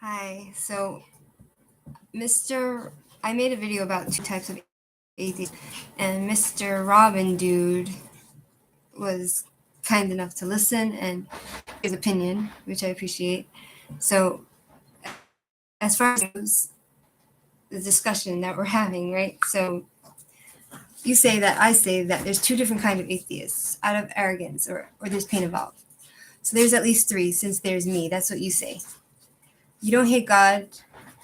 Hi. I made a video about two types of atheists, and Mr. Robin dude was kind enough to listen and his opinion, which I appreciate. So, as far as goes, the discussion that we're having, right? So, I say that there's two different kind of atheists out of arrogance or there's pain involved. So there's at least three since there's me. That's what you say. You don't hate God.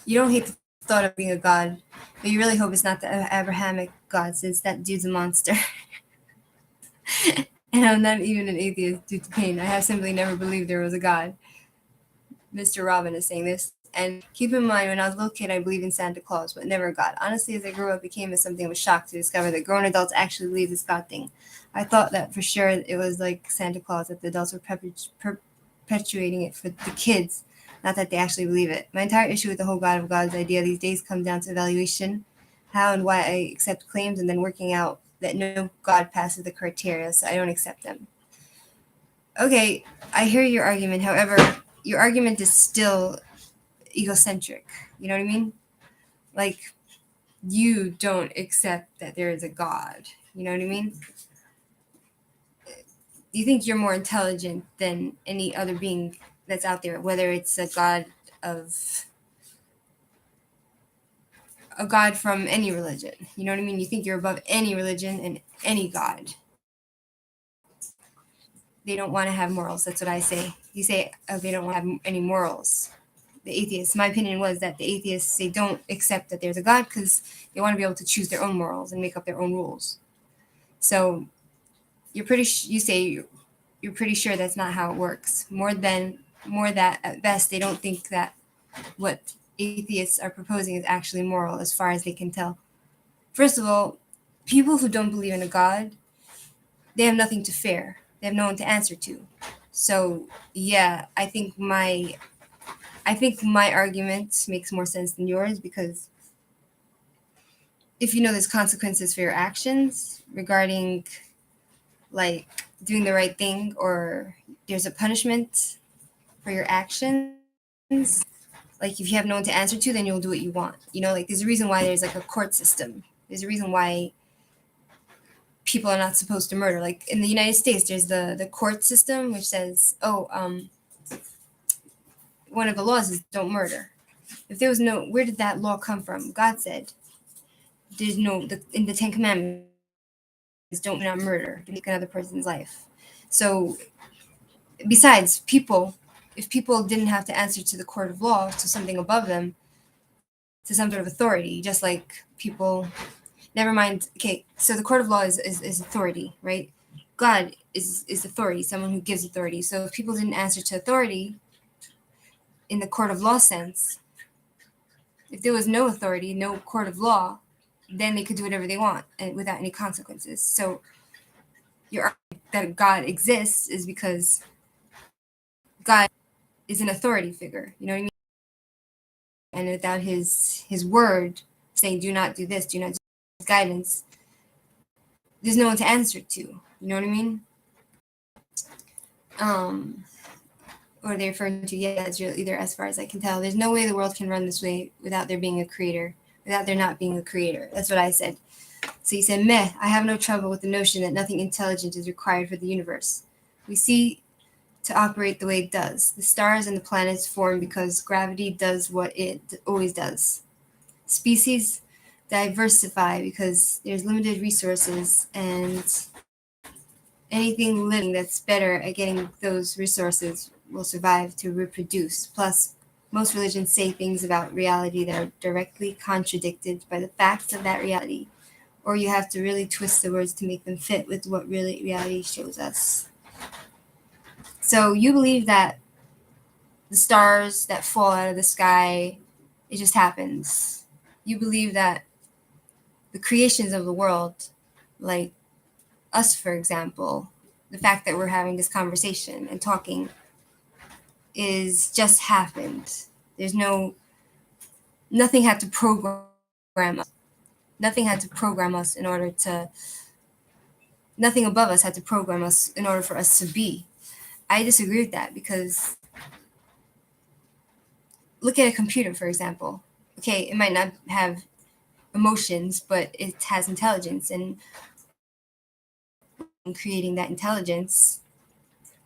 You don't hate the thought of being a God, but you really hope it's not the Abrahamic God, since that dude's a monster. And I'm not even an atheist due to pain. I have simply never believed there was a God. Mr. Robin is saying this. And keep in mind, when I was a little kid, I believed in Santa Claus, but never God. Honestly, as I grew up, it became something of a shock to discover that grown adults actually believe this God thing. I thought that for sure it was like Santa Claus, that the adults were perpetuating it for the kids, not that they actually believe it. My entire issue with the whole God of Gods idea these days comes down to evaluation, how and why I accept claims, and then working out that no God passes the criteria, so I don't accept them. Okay, I hear your argument. However, your argument is still egocentric. You know what I mean? Like, you don't accept that there is a God. You know what I mean? You think you're more intelligent than any other being that's out there, whether it's of a God from any religion. You know what I mean? You think you're above any religion and any God. They don't want to have morals. That's what I say. You say, oh, they don't want to have any morals. The atheists, my opinion was that the atheists, they don't accept that there's a God because they want to be able to choose their own morals and make up their own rules. So you say you're pretty sure that's not how it works. More that at best they don't think that what atheists are proposing is actually moral as far as they can tell. First of all, people who don't believe in a God, they have nothing to fear. They have no one to answer to. So yeah, I think my argument makes more sense than yours, because if you know there's consequences for your actions regarding like doing the right thing, or there's a punishment for your actions, like if you have no one to answer to, then you'll do what you want. Like there's a reason why there's like a court system. There's a reason why people are not supposed to murder. Like in the United States, there's the court system which says, one of the laws is don't murder. If there was no, where did that law come from? God said there's no, in the Ten Commandments, don't not murder, to take another person's life. So besides, if people didn't have to answer to the court of law, to something above them, to some sort of authority, just like people, never mind. Okay, so the court of law is authority, right? God is authority, someone who gives authority. So if people didn't answer to authority in the court of law sense, if there was no authority, no court of law, then they could do whatever they want and without any consequences. So your argument that God exists is because God is an authority figure. You know what I mean? And without his word saying, do not do this, do not do this, guidance, there's no one to answer to. You know what I mean? Or they're referring to, yeah, it's really either, as far as I can tell. There's no way the world can run this way without there being a creator, without there not being a creator. That's what I said. So he said, meh, I have no trouble with the notion that nothing intelligent is required for the universe. We see to operate the way it does. The stars and the planets form because gravity does what it always does. Species diversify because there's limited resources, and anything living that's better at getting those resources will survive to reproduce. Plus, most religions say things about reality that are directly contradicted by the facts of that reality, or you have to really twist the words to make them fit with what really reality shows us. So you believe that the stars that fall out of the sky, it just happens. You believe that the creations of the world, like us, for example, the fact that we're having this conversation and talking, is just happened. Nothing had to program us. Nothing had to program us in order to, nothing above us had to program us in order for us to be. I disagree with that, because look at a computer, for example. Okay, it might not have emotions, but it has intelligence, and creating that intelligence,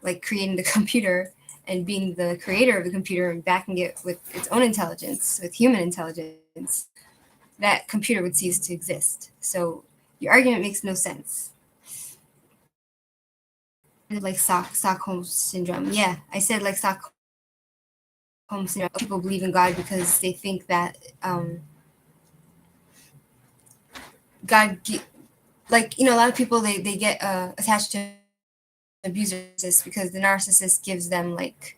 like creating the computer and being the creator of the computer and backing it with its own intelligence, with human intelligence, that computer would cease to exist. So your argument makes no sense. Like Stockholm syndrome. Yeah, I said like Stockholm syndrome. People believe in God because they think that God, like, a lot of people, they get attached to abusers because the narcissist gives them like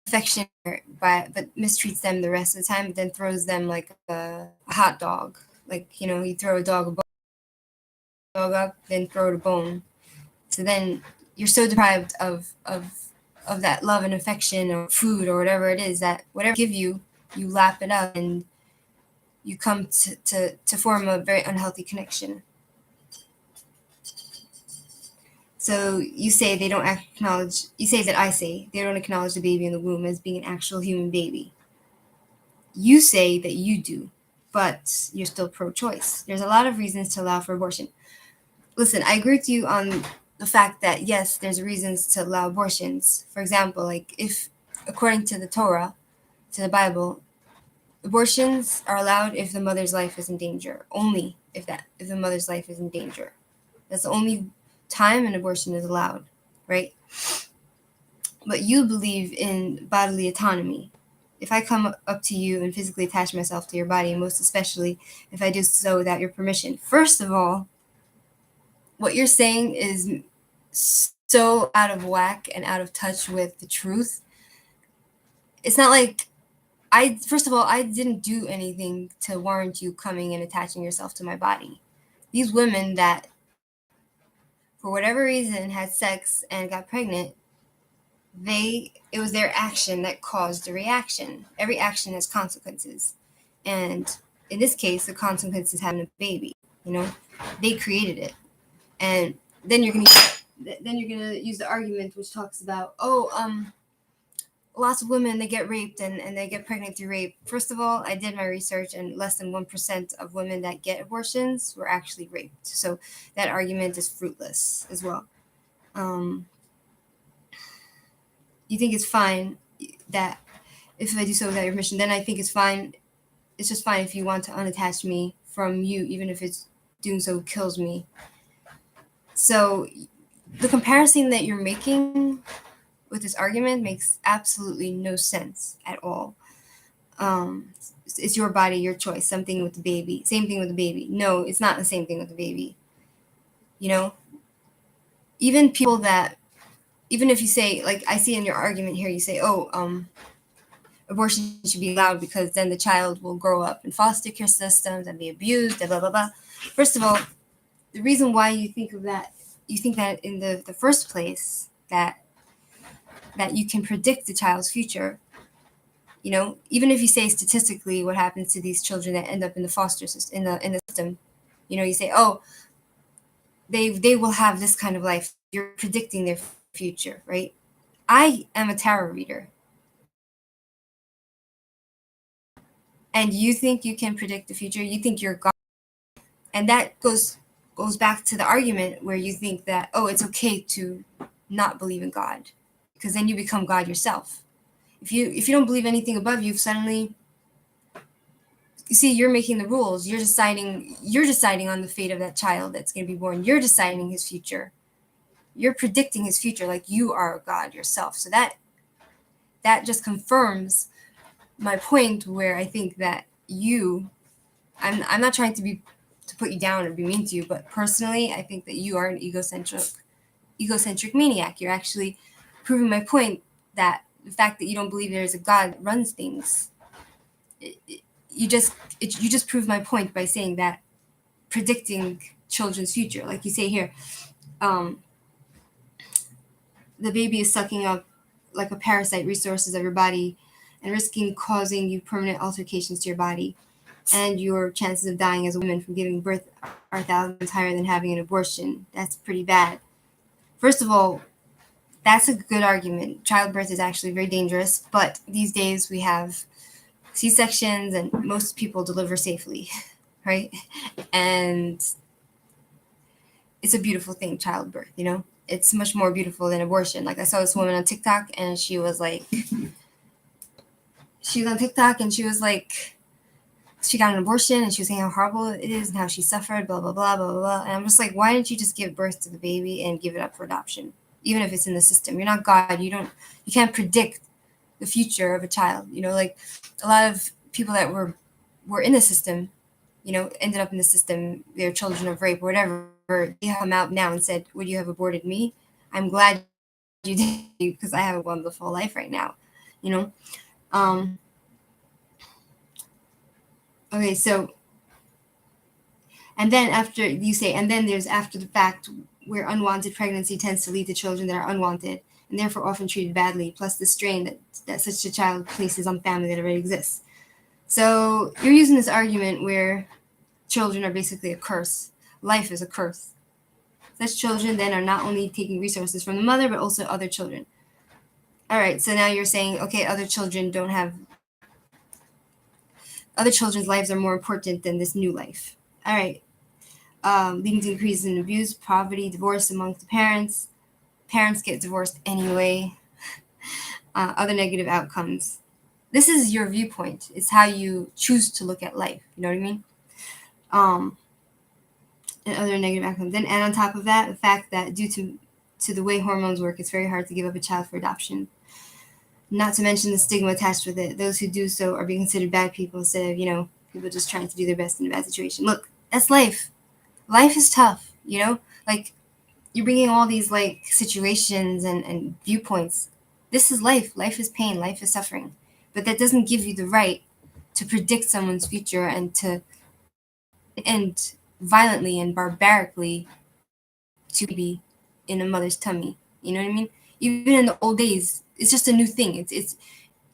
affection, but mistreats them the rest of the time, but then throws them like a hot dog. Like, you throw a dog up, then throw it a bone. So then you're so deprived of that love and affection or food or whatever it is, that whatever they give you, you lap it up, and you come to form a very unhealthy connection. So you say they don't acknowledge, you say that I say they don't acknowledge the baby in the womb as being an actual human baby. You say that you do, but you're still pro-choice. There's a lot of reasons to allow for abortion. Listen, I agree with you on the fact that, yes, there's reasons to allow abortions. For example, like if, according to the Torah, to the Bible, abortions are allowed if the mother's life is in danger. Only if the mother's life is in danger. That's the only time an abortion is allowed, right? But you believe in bodily autonomy. If I come up to you and physically attach myself to your body, most especially if I do so without your permission, first of all, what you're saying is so out of whack and out of touch with the truth. It's not like first of all, I didn't do anything to warrant you coming and attaching yourself to my body. These women that, for whatever reason, had sex and got pregnant, it was their action that caused the reaction. Every action has consequences. And in this case, the consequence is having a baby. They created it. And then you're gonna use the argument which talks about, lots of women, they get raped and they get pregnant through rape. First of all, I did my research, and less than 1% of women that get abortions were actually raped. So that argument is fruitless as well. You think it's fine that if I do so without your permission, then I think it's fine. It's just fine if you want to unattach me from you, even if it's doing so kills me. So the comparison that you're making with this argument makes absolutely no sense at all. It's your body, your choice. Something with the baby. Same thing with the baby. No, it's not the same thing with the baby. Even people that, even if you say, like I see in your argument here, you say, abortion should be allowed because then the child will grow up in foster care systems and be abused, blah, blah, blah. First of all, the reason why you think that in the first place, that you can predict the child's future, even if you say statistically what happens to these children that end up in the foster system, in the system, you say, they will have this kind of life. You're predicting their future, right? I am a tarot reader. And you think you can predict the future? You think you're God. And that goes back to the argument where you think that, it's okay to not believe in God, because then you become God yourself. If you don't believe anything above you, suddenly, you see, you're making the rules. You're deciding on the fate of that child that's going to be born. You're deciding his future. You're predicting his future like you are God yourself. So that just confirms my point, where I think that I'm not trying to put you down or be mean to you, but personally, I think that you are an egocentric maniac. You're actually proving my point that the fact that you don't believe there is a God that runs things, you just proved my point by saying that predicting children's future, like you say here, the baby is sucking up like a parasite resources of your body and risking causing you permanent alterations to your body, and your chances of dying as a woman from giving birth are thousands higher than having an abortion. That's pretty bad. First of all, That's a good argument. Childbirth is actually very dangerous, but these days we have C-sections and most people deliver safely, right? And it's a beautiful thing, childbirth, you know? It's much more beautiful than abortion. Like I saw this woman on TikTok and she was on TikTok and she was like, she got an abortion and she was saying how horrible it is and how she suffered, blah, blah, blah, blah, blah. And I'm just like, why didn't you just give birth to the baby and give it up for adoption? Even if it's in the system. You're not God. You can't predict the future of a child. You know, like a lot of people that were in the system, you know, ended up in the system, they're children of rape or whatever, they come out now and said, would you have aborted me? I'm glad you did because I have a wonderful life right now, you know? Okay, so, and then after you say, and then there's after the fact where unwanted pregnancy tends to lead to children that are unwanted and therefore often treated badly, plus the strain that such a child places on family that already exists. So you're using this argument where children are basically a curse. Life is a curse. Such children then are not only taking resources from the mother, but also other children. All right, so now you're saying, okay, other children's lives are more important than this new life. All right, leading to increases in abuse, poverty, divorce amongst the parents. Parents get divorced anyway. Other negative outcomes. This is your viewpoint. It's how you choose to look at life. You know what I mean? And other negative outcomes. Then add on top of that the fact that due to the way hormones work, it's very hard to give up a child for adoption. Not to mention the stigma attached with it. Those who do so are being considered bad people instead of, you know, people just trying to do their best in a bad situation. Look, that's life. Life is tough, you know? Like, you're bringing all these, like, situations and viewpoints. This is life. Life is pain. Life is suffering. But that doesn't give you the right to predict someone's future and to end violently and barbarically to be in a mother's tummy. You know what I mean? Even in the old days, it's just a new thing. It's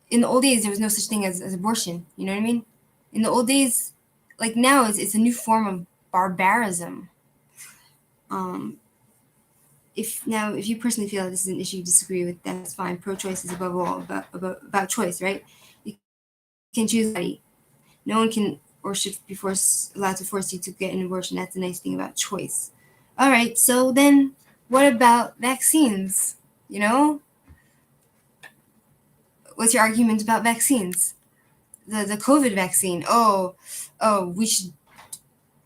in the old days there was no such thing as abortion. You know what I mean? In the old days, like now, it's a new form of barbarism. If you personally feel that this is an issue you disagree with, that's fine. Pro-choice is above all about choice, right? You can choose body. No one can or should be allowed to force you to get an abortion. That's the nice thing about choice. All right, so then what about vaccines? You know, what's your argument about vaccines? The COVID vaccine. Oh, we should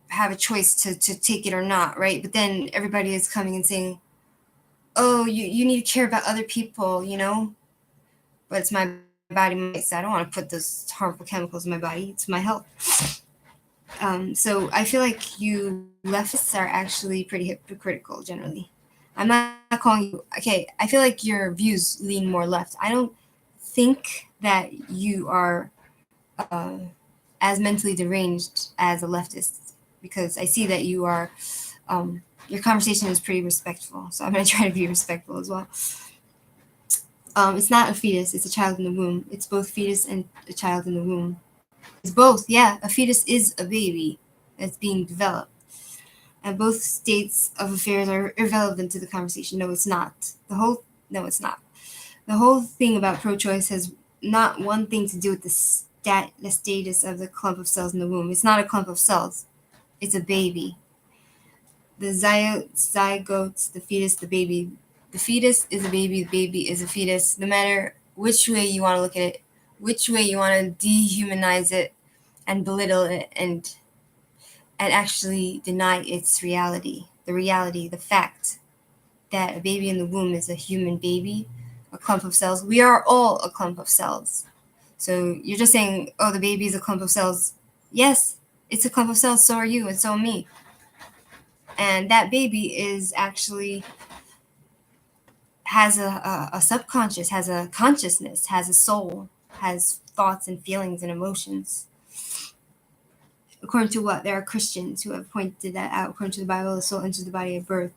have a choice to take it or not, right? But then everybody is coming and saying, oh, you need to care about other people, you know? But it's my body, so I don't want to put those harmful chemicals in my body. It's my health. So I feel like you leftists are actually pretty hypocritical generally. I'm not calling you, okay, I feel like your views lean more left. I don't think that you are as mentally deranged as a leftist because I see that you are, your conversation is pretty respectful. So I'm going to try to be respectful as well. It's not a fetus, it's a child in the womb. It's both fetus and a child in the womb. It's both, yeah. A fetus is a baby that's being developed. And both states of affairs are irrelevant to the conversation. No, it's not. No, it's not. The whole thing about pro-choice has not one thing to do with the status of the clump of cells in the womb. It's not a clump of cells. It's a baby. The zygotes, the fetus, the baby. The fetus is a baby. The baby is a fetus. No matter which way you want to look at it, which way you want to dehumanize it and belittle it and actually deny its reality. The reality, the fact that a baby in the womb is a human baby, a clump of cells. We are all a clump of cells. So you're just saying, oh, the baby is a clump of cells. Yes, it's a clump of cells. So are you and so am me. And that baby is actually has a subconscious, has a consciousness, has a soul, has thoughts and feelings and emotions. According to what? There are Christians who have pointed that out. According to the Bible, the soul enters the body at birth.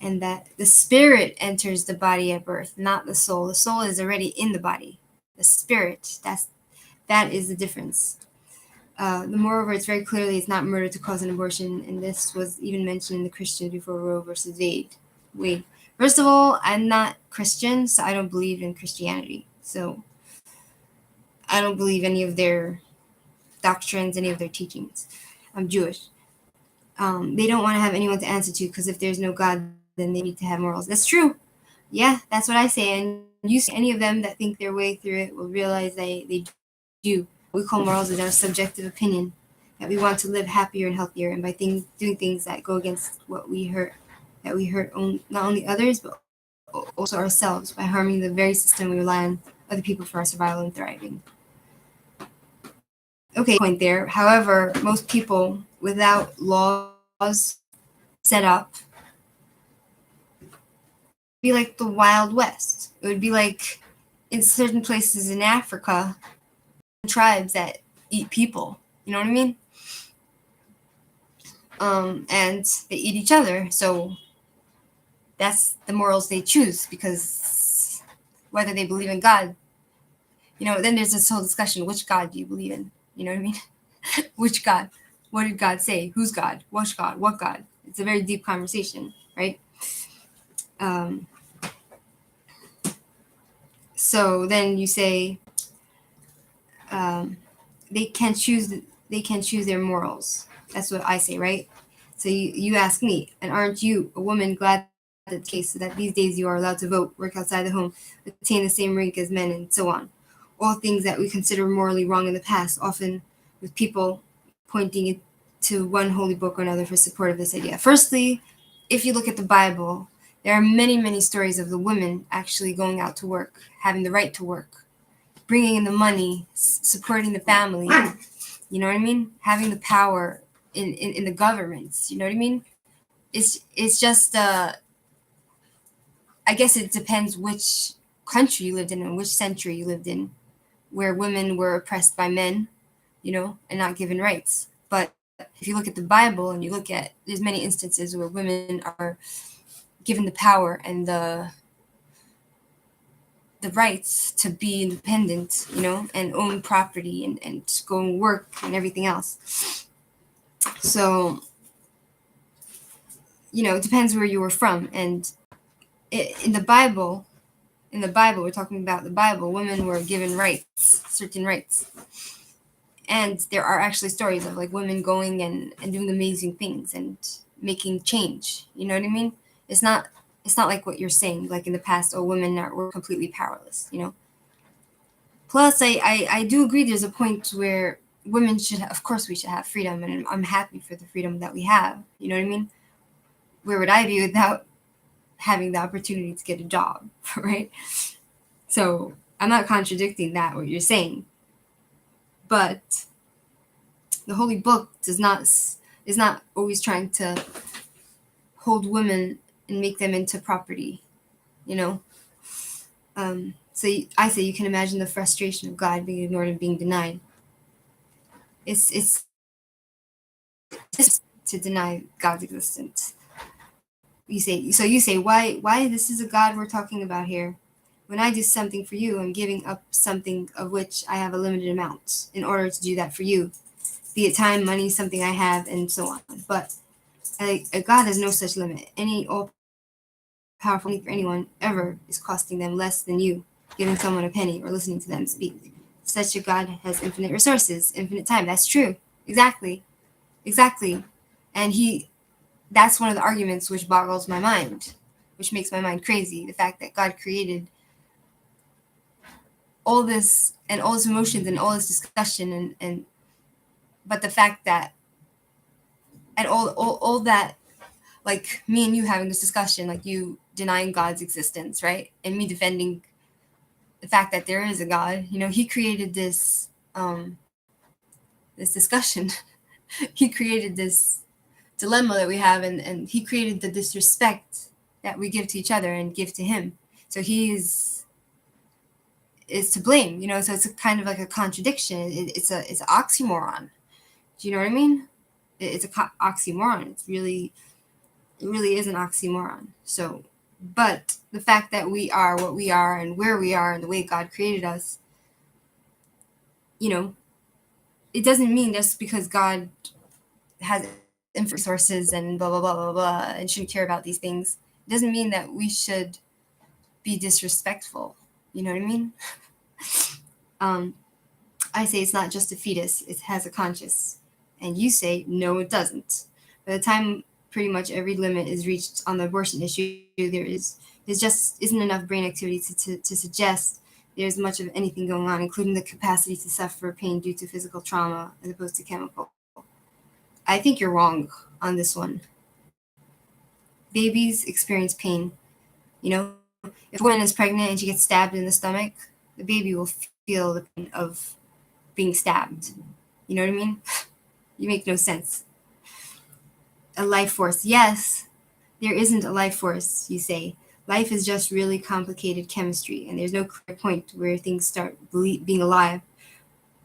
And that the spirit enters the body at birth, not the soul. The soul is already in the body. The spirit, that is the difference. Moreover, it's very clearly it's not murder to cause an abortion, and this was even mentioned in the Christians before Roe versus Wade. First of all, I'm not Christian, so I don't believe in Christianity. So I don't believe any of their doctrines, any of their teachings. I'm Jewish. They don't want to have anyone to answer to, because if there's no God, then they need to have morals. That's true. Yeah, that's what I say. And you see, any of them that think their way through it will realize they do. What we call morals is our subjective opinion, that we want to live happier and healthier, and by doing things that go against what we hurt, that we hurt not only others, but also ourselves, by harming the very system we rely on other people for our survival and thriving. Okay, point there. However, most people, without laws set up, be like the Wild West. It would be like in certain places in Africa, tribes that eat people. You know what I mean? And they eat each other. So that's the morals they choose, because whether they believe in God, then there's this whole discussion: which God do you believe in? You know what I mean? Which God? What did God say? Who's God? Which God? What God? It's a very deep conversation, right? So then you say they can choose their morals. That's what I say, right? So you ask me, and aren't you, a woman, glad that's the case, so that these days you are allowed to vote, work outside the home, attain the same rank as men, and so on? All things that we consider morally wrong in the past, often with people pointing it to one holy book or another for support of this idea. Firstly, if you look at the Bible, there are many, many stories of the women actually going out to work, having the right to work, bringing in the money, supporting the family, you know what I mean? Having the power in the governments, you know what I mean? It's just, I guess it depends which country you lived in and which century you lived in, where women were oppressed by men, and not given rights. But if you look at the Bible and you look at, there's many instances where women are given the power and the rights to be independent, and own property and go and work and everything else. So, it depends where you were from. And in the Bible, we're talking about the Bible, women were given rights, certain rights. And there are actually stories of like women going and doing amazing things and making change. You know what I mean? It's not like what you're saying, like in the past, women were completely powerless, Plus, I do agree there's a point where women should, of course, we should have freedom, and I'm happy for the freedom that we have. You know what I mean? Where would I be without having the opportunity to get a job, right? So I'm not contradicting that, what you're saying. But the Holy Book is not always trying to hold women and make them into property, So I say you can imagine the frustration of God being ignored and being denied. It's to deny God's existence. You say why this is a God we're talking about here. When I do something for you, I'm giving up something of which I have a limited amount in order to do that for you, be it time, money, something I have, and so on. But a God has no such limit. Any all-powerful thing for anyone ever is costing them less than you giving someone a penny or listening to them speak. Such a God has infinite resources, infinite time. That's true. Exactly. And that's one of the arguments which boggles my mind, which makes my mind crazy. The fact that God created all this and all this emotions and all this discussion and but the fact that and all that, like me and you having this discussion, like you denying God's existence, right? And me defending the fact that there is a God. He created this this discussion. He created this dilemma that we have, and he created the disrespect that we give to each other and give to him. So is to blame, so it's a kind of like a contradiction. It's an oxymoron. Do you know what I mean? It's a oxymoron. It really is an oxymoron. So, but the fact that we are what we are and where we are and the way God created us, it doesn't mean just because God has infinite resources and blah blah blah blah blah and shouldn't care about these things, doesn't mean that we should be disrespectful. You know what I mean? I say it's not just a fetus, it has a conscience. And you say, no, it doesn't. By the time pretty much every limit is reached on the abortion issue, there just isn't enough brain activity to suggest there's much of anything going on, including the capacity to suffer pain due to physical trauma as opposed to chemical. I think you're wrong on this one. Babies experience pain. You know, if a woman is pregnant and she gets stabbed in the stomach, the baby will feel the pain of being stabbed. You know what I mean? You make no sense. A life force. Yes, there isn't a life force, you say. Life is just really complicated chemistry, and there's no clear point where things start being alive.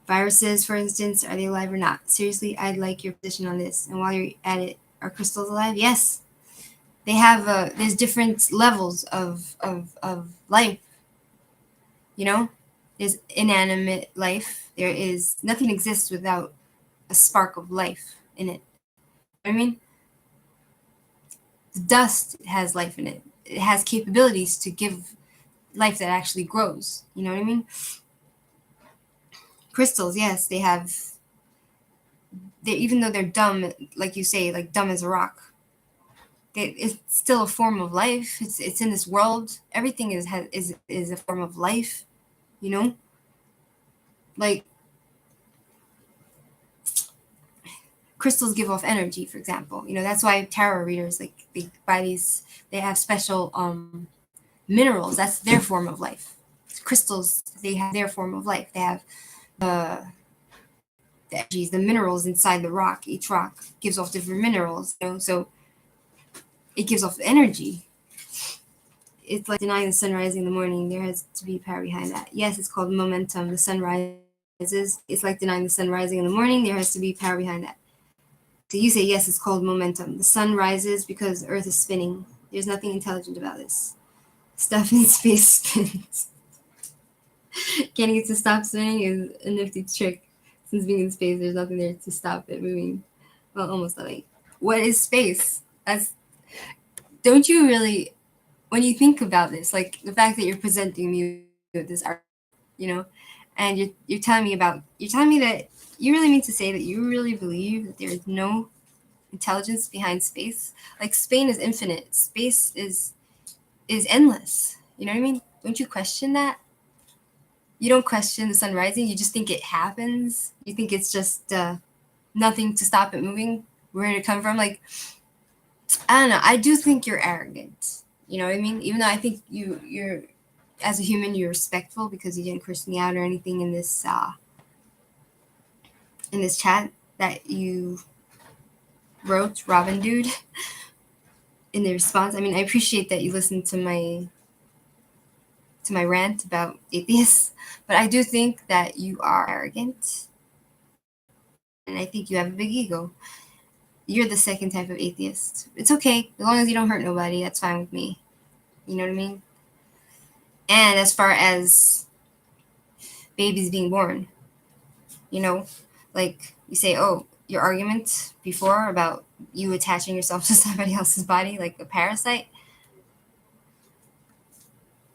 Viruses, for instance, are they alive or not? Seriously, I'd like your position on this. And while you're at it, are crystals alive? Yes. They have, there's different levels of life. You know? There's inanimate life. There is, nothing exists without a spark of life in it. You know what I mean? The dust has life in it. It has capabilities to give life that actually grows. You know what I mean? Crystals, yes, they have. Even though they're dumb, like you say, like dumb as a rock, it's still a form of life. It's in this world. Everything is a form of life. You know, like crystals give off energy, for example. You know, that's why tarot readers they buy these. They have special minerals. That's their form of life. Crystals, they have their form of life. They have the energies, the minerals inside the rock. Each rock gives off different minerals. You know, so it gives off energy. It's like denying the sun rising in the morning. There has to be power behind that. Yes, it's called momentum. The sun rises. It's like denying the sun rising in the morning. There has to be power behind that. So you say, yes, it's called momentum. The sun rises because the earth is spinning. There's nothing intelligent about this. Stuff in space spins. Getting it to stop spinning is a nifty trick. Since being in space, there's nothing there to stop it moving. Well, almost nothing. What is space? Don't you really, when you think about this, like the fact that you're presenting me with this art, you know, and you're telling me that you really mean to say that you really believe that there is no intelligence behind space? Like space is infinite. Space is endless. You know what I mean? Don't you question that? You don't question the sun rising. You just think it happens. You think it's just nothing to stop it moving. Where did it come from? Like, I don't know. I do think you're arrogant. You know what I mean? Even though I think you're as a human, you're respectful because you didn't curse me out or anything in this chat that you wrote, Robin dude, in the response. I mean, I appreciate that you listened to my rant about atheists, but I do think that you are arrogant, and I think you have a big ego. You're the second type of atheist. It's okay. As long as you don't hurt nobody, that's fine with me. You know what I mean? And as far as babies being born, you know, like you say, oh, your argument before about you attaching yourself to somebody else's body, like a parasite,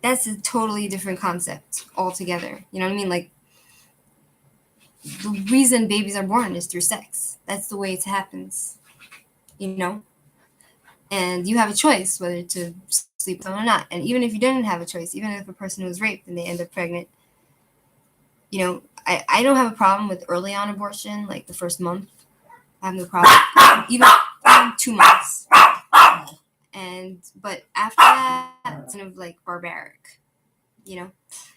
that's a totally different concept altogether. You know what I mean? Like, the reason babies are born is through sex. That's the way it happens, you know? And you have a choice whether to sleep with someone or not. And even if you didn't have a choice, even if a person was raped and they end up pregnant, you know, I don't have a problem with early on abortion, like the first month. I have no problem. Even 2 months. But after that, it's kind of like barbaric, you know?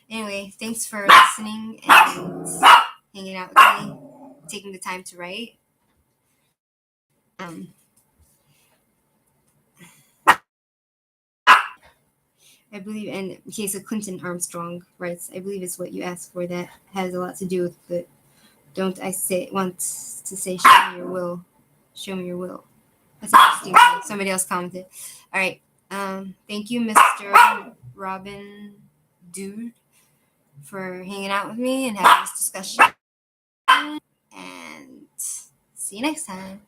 Anyway, thanks for listening and hanging out with me, taking the time to write. I believe, in case of Clinton Armstrong writes, I believe it's what you asked for that has a lot to do with the, don't I want to say, show me your will. Show me your will. That's interesting. Somebody else commented. All right. Thank you, Mr. Robin Dude, for hanging out with me and having this discussion. And see you next time.